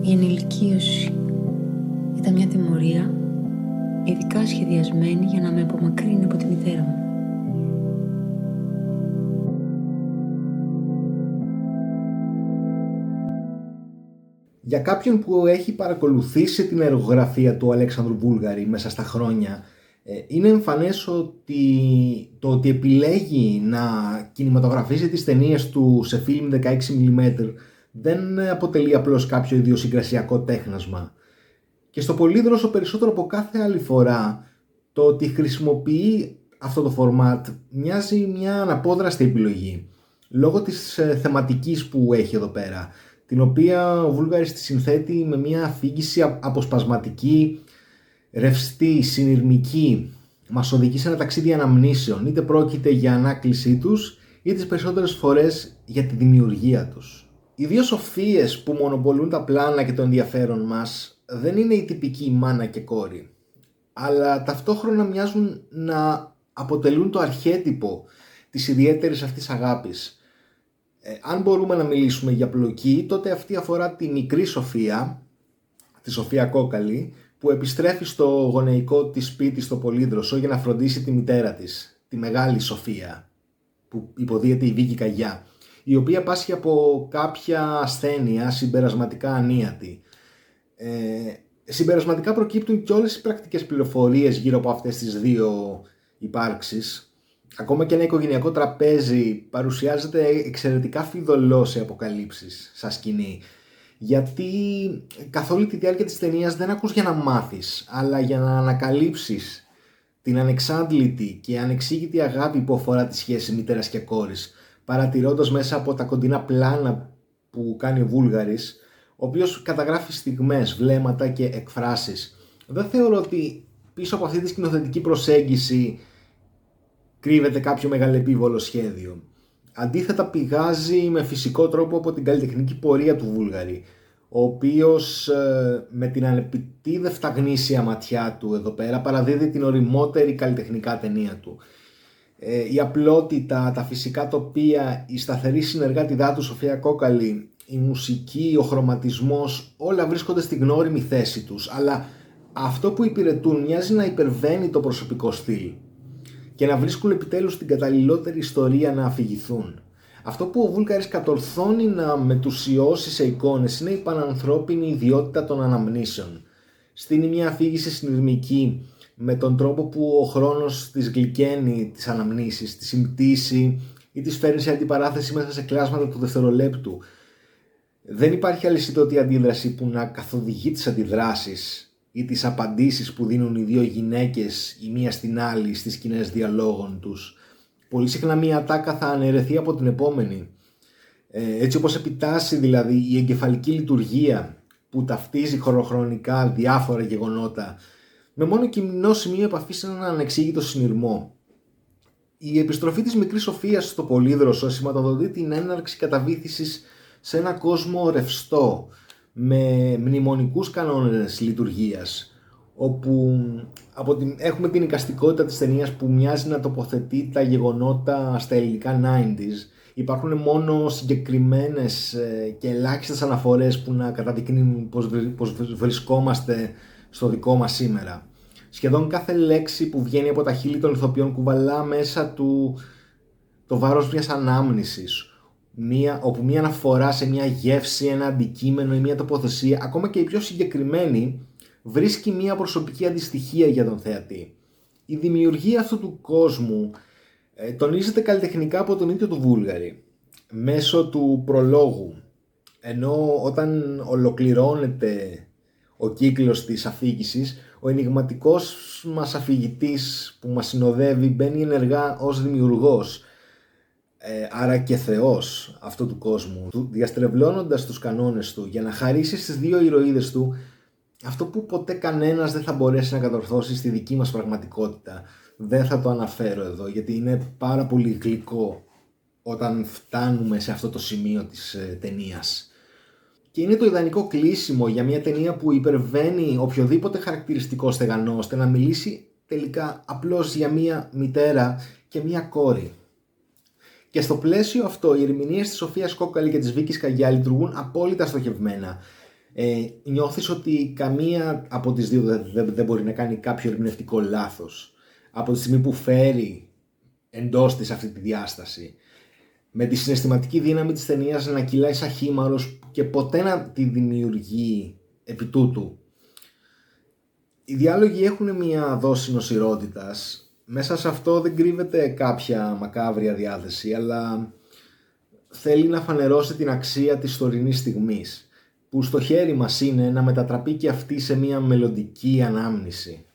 Η ενηλικίωση ήταν μια τιμωρία ειδικά σχεδιασμένη για να με απομακρύνει από τη μητέρα μου. Για κάποιον που έχει παρακολουθήσει την έργογραφία του Αλέξανδρου Βούλγαρη μέσα στα χρόνια, είναι εμφανές ότι το ότι επιλέγει να κινηματογραφήσει τις ταινίες του σε φιλμ 16mm δεν αποτελεί απλώς κάποιο ιδιοσυγκρασιακό τέχνασμα. Και στο Πολύδροσο περισσότερο από κάθε άλλη φορά, το ότι χρησιμοποιεί αυτό το φορμάτ μοιάζει μια αναπόδραστη επιλογή, λόγω της θεματικής που έχει εδώ πέρα, την οποία ο Βούλγαρης τη συνθέτει με μια αφήγηση αποσπασματική, ρευστή, συνειρμική, μας οδηγεί σε ένα ταξίδι αναμνήσεων, είτε πρόκειται για ανάκλησή τους, είτε τις περισσότερες φορές για τη δημιουργία τους. Οι δύο σοφίες που μονοπολούν τα πλάνα και το ενδιαφέρον μας δεν είναι η τυπική μάνα και κόρη, αλλά ταυτόχρονα μοιάζουν να αποτελούν το αρχέτυπο της ιδιαίτερης αυτής αγάπης. Αν μπορούμε να μιλήσουμε για πλοκή, τότε αυτή αφορά τη μικρή Σοφία, τη Σοφία Κόκαλη, που επιστρέφει στο γονεϊκό της σπίτι στο Πολύδροσο για να φροντίσει τη μητέρα της, τη μεγάλη Σοφία, που υποδίεται η Βίκη Καγιά, η οποία πάσχει από κάποια ασθένεια συμπερασματικά ανίατη. Συμπερασματικά προκύπτουν και όλες οι πρακτικές πληροφορίες γύρω από αυτές τις δύο υπάρξεις. Ακόμα και ένα οικογενειακό τραπέζι παρουσιάζεται εξαιρετικά φιδωλό σε αποκαλύψεις σαν σκηνή, γιατί καθ' όλη τη διάρκεια της ταινίας δεν ακούς για να μάθεις, αλλά για να ανακαλύψεις την ανεξάντλητη και ανεξήγητη αγάπη που αφορά τη σχέση μητέρας και κόρης, παρατηρώντας μέσα από τα κοντινά πλάνα που κάνει ο Βούλγαρης, ο οποίος καταγράφει στιγμές, βλέμματα και εκφράσεις. Δεν θεωρώ ότι πίσω από αυτή τη σκηνοθετική προσέγγιση κρύβεται κάποιο μεγαλεπίβολο σχέδιο. Αντίθετα, πηγάζει με φυσικό τρόπο από την καλλιτεχνική πορεία του Βούλγαρη, ο οποίος με την ανεπιτίδευτα γνήσια ματιά του εδώ πέρα παραδίδει την οριμότερη καλλιτεχνικά ταινία του. Η απλότητα, τα φυσικά τοπία, η σταθερή συνεργάτιδά του Σοφία Κόκαλη, η μουσική, ο χρωματισμός, όλα βρίσκονται στην γνώριμη θέση τους, αλλά αυτό που υπηρετούν μοιάζει να υπερβαίνει το προσωπικό στυλ και να βρίσκουν επιτέλους την καταλληλότερη ιστορία να αφηγηθούν. Αυτό που ο Βούλγαρης κατορθώνει να μετουσιώσει σε εικόνες είναι η πανανθρώπινη ιδιότητα των αναμνήσεων. Στείνει μια αφήγηση συνειρμική με τον τρόπο που ο χρόνος της γλυκαίνει τις αναμνήσεις, τις συμπτήσει ή τις φέρνει σε αντιπαράθεση μέσα σε κλάσματα του δευτερολέπτου. Δεν υπάρχει αλυσιδωτή αντίδραση που να καθοδηγεί τις αντιδράσεις ή τις απαντήσεις που δίνουν οι δύο γυναίκες η μία στην άλλη στις σκηνές διαλόγων τους. Πολύ συχνά μία ατάκα θα αναιρεθεί από την επόμενη. Έτσι όπως επιτάσσει δηλαδή η εγκεφαλική λειτουργία που ταυτίζει χωροχρονικά διάφορα γεγονότα με μόνο κοινό σημείο επαφής σε έναν ανεξήγητο συνειρμό. Η επιστροφή της μικρής Σοφίας στο Πολύδροσο σηματοδοτεί την έναρξη καταβήθησης σε ένα κόσμο ρευστό, με μνημονικούς κανόνες λειτουργίας, όπου έχουμε την εικαστικότητα της ταινίας που μοιάζει να τοποθετεί τα γεγονότα στα ελληνικά 90s. Υπάρχουν μόνο συγκεκριμένες και ελάχιστες αναφορές που να καταδεικνύουν πως βρισκόμαστε στο δικό μας σήμερα. Σχεδόν κάθε λέξη που βγαίνει από τα χείλη των ηθοποιών κουβαλά μέσα του το βάρος μιας ανάμνησης, όπου μία αναφορά σε μια γεύση, ένα αντικείμενο ή μια τοποθεσία, ακόμα και η πιο συγκεκριμένη, βρίσκει μια προσωπική αντιστοιχία για τον θεατή. Η δημιουργία αυτού του κόσμου τονίζεται καλλιτεχνικά από τον ίδιο του Βούλγαρη μέσω του προλόγου, ενώ όταν ολοκληρώνεται ο κύκλος της αφήγησης, ο ενιγματικός μας αφηγητής που μας συνοδεύει μπαίνει ενεργά ως δημιουργός, άρα και θεός αυτού του κόσμου, διαστρεβλώνοντας τους κανόνες του για να χαρίσει στις δύο ηρωίδες του αυτό που ποτέ κανένας δεν θα μπορέσει να κατορθώσει στη δική μας πραγματικότητα. Δεν θα το αναφέρω εδώ γιατί είναι πάρα πολύ γλυκό όταν φτάνουμε σε αυτό το σημείο της ταινίας. Και είναι το ιδανικό κλείσιμο για μια ταινία που υπερβαίνει οποιοδήποτε χαρακτηριστικό στεγανό, ώστε να μιλήσει τελικά απλώς για μια μητέρα και μια κόρη. Και στο πλαίσιο αυτό οι ερμηνείες της Σοφίας Κόκαλη και της Βίκης Καγιά λειτουργούν απόλυτα στοχευμένα. Νιώθεις ότι καμία από τις δύο δεν μπορεί να κάνει κάποιο ερμηνευτικό λάθος από τη στιγμή που φέρει εντός της αυτή τη διάσταση, με τη συναισθηματική δύναμη της ταινίας να κυλάει σαν χήμαρος και ποτέ να τη δημιουργεί επί τούτου. Οι διάλογοι έχουν μια δόση νοσηρότητας. Μέσα σε αυτό δεν κρύβεται κάποια μακάβρια διάθεση, αλλά θέλει να φανερώσει την αξία της τωρινής στιγμής, που στο χέρι μας είναι να μετατραπεί και αυτή σε μια μελλοντική ανάμνηση.